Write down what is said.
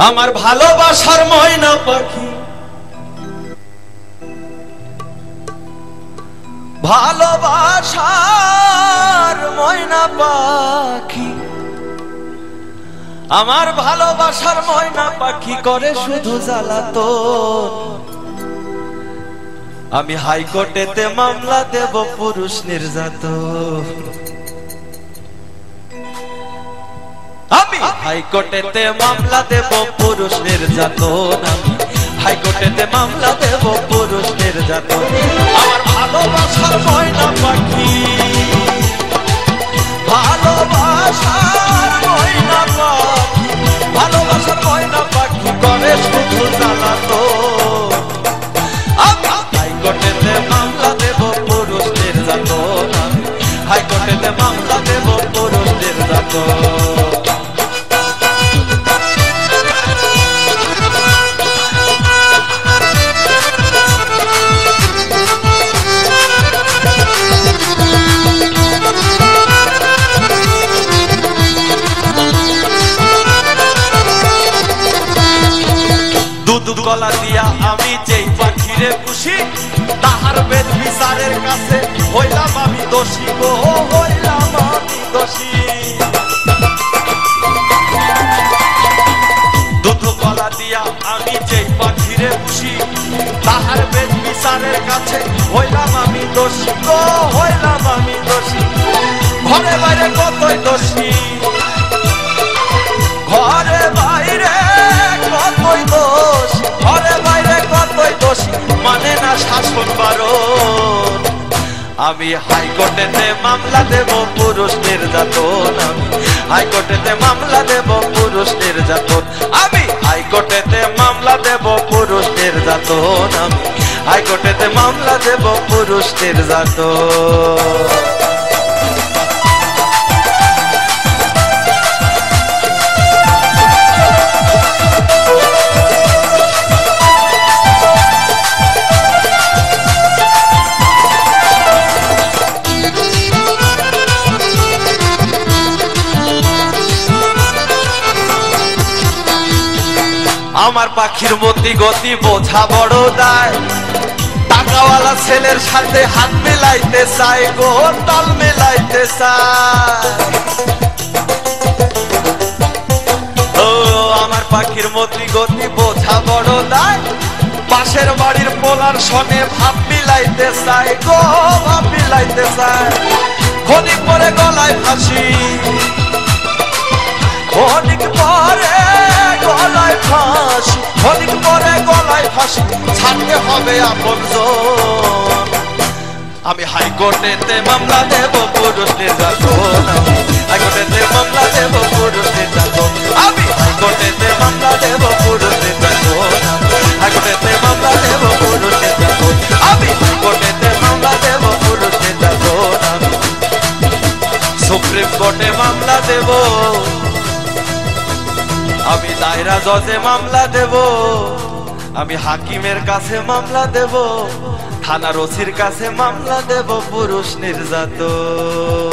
আমার ভালোবাসার ময়না পাখি, ভালোবাসার ময়না পাখি, আমার ভালোবাসার ময়না পাখি করে শুধু জ্বালাতন। আমি হাইকোর্টেতে মামলা দেব পুরুষ নির্যাতন। আমি হাইকোর্টেতে মামলা দেব পুরুষ নির্যাতন। আমি হাইকোর্টেতে মামলা দেব পুরুষ নির্যাতন। আমার ভালোবাসার ময়না পাখি, ভালোবাসার ময়না পাখি, ভালোবাসার ময়না পাখি করে শুধু জ্বালাতন। আমি হাইকোর্টেতে মামলা দেব পুরুষ নির্যাতন। আমি হাইকোর্টেতে মামলা দেব পুরুষ নির্যাতন। দুধ গলা দিয়া আমি যেই পাখিরে খুশি, তাহার বেদ বিচারের কাছে হইলাম আমি দোষী গো, হইলাম আমি দোষী। দুধ গলা দিয়া আমি যেই পাখিরে খুশি, তাহার বেদ বিচারের কাছে হইলাম আমি দোষী গো, হইলাম আমি দোষী। ঘরে বাইরে কতই দোষী, ঘরে বাইরে কতই দোষ, ঘরে বাইরে কতই দোষ, মানে না শাসন বারণ। আমি হাইকোর্টেতে মামলা দেব পুরুষ নির্যাতন। আমি হাইকোর্টেতে মামলা দেব পুরুষ নির্যাতন। আমি হাইকোর্টেতে মামলা দেব পুরুষ নির্যাতন। আমি হাইকোর্টেতে মামলা দেব পুরুষ নির্যাতন। আমার পাখির মতি গতি বোঝা বড় দায়, টাকাওয়ালা ছেলের সাথে হাত মেলাইতে চাই গো, তাল মেলাইতে চাই। ও আমার পাখির মতি গতি বোঝা বড় দায়, পাশের বাড়ির পোলার সনে ভাব মিলাইতে চাই গো, ভাব মিলাইতে চাই। খনিক পরে গলায় ফাঁসি, খনিক পরে গলায় ফাঁসি, খনিক পরে গলায় ফাঁসি, ছাড়তে হবে আপনজন। আমি হাইকোর্টেতে মামলা দেব পুরুষ নির্যাতন। আমি হাইকোর্টেতে মামলা দেব পুরুষ নির্যাতন। আমি হাইকোর্টেতে মামলা দেব পুরুষ নির্যাতন। হাইকোর্টেতে মামলা দেব পুরুষ নির্যাতন। আমি হাইকোর্টেতে মামলা দেব পুরুষ নির্যাতন। আমি সুপ্রিম কোর্টে মামলা দেব, আমি দায়রা জজে মামলা দেব, আমি হাকিমের কাছে মামলা দেব, থানার ওসির কাছে মামলা দেব পুরুষ নির্যাতন।